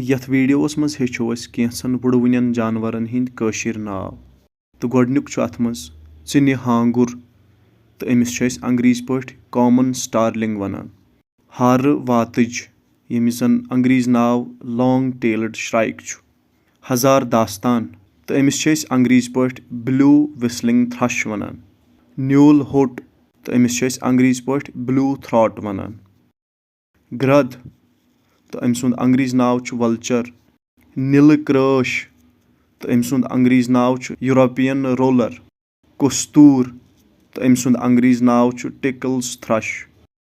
یتھ ویٖڈیووَس منٛز ہیٚچھو أسۍ کینٛژھن وُڑوٕنٮ۪ن جانورن ہٕنٛدۍ کٲشِر ناو تہٕ گۄڈٕنیُک چھُ اَتھ منٛز ژِنہِ ہانٛگُر تہٕ أمِس چھِ أسۍ انگریٖزۍ پٲٹھۍ کامن سٹارلنگ وَنان ہارٕ واتٕج ییٚمِس زن انگریٖزۍ ناو لانگ ٹیلڈ شرایک چھُ ہزار داستان تہٕ أمِس چھِ أسۍ انگریٖزۍ پٲٹھۍ بِلیوٗ وِسلنگ تھرش وَنان نیوٗل ہوٚٹ تہٕ أمِس چھِ أسۍ انگریٖزۍ پٲٹھۍ بِلیوٗ تھراٹ وَنان گرٛد تہٕ أمۍ سُنٛد انگریٖزۍ ناو چھُ ولچر نِلہٕ کرٛٲش تہٕ أمۍ سُنٛد انگریٖزۍ ناو چھُ یوٗروپین رولر کستوٗر تہٕ أمۍ سُنٛد انگریٖزۍ ناو چھُ ٹِکلز تھرش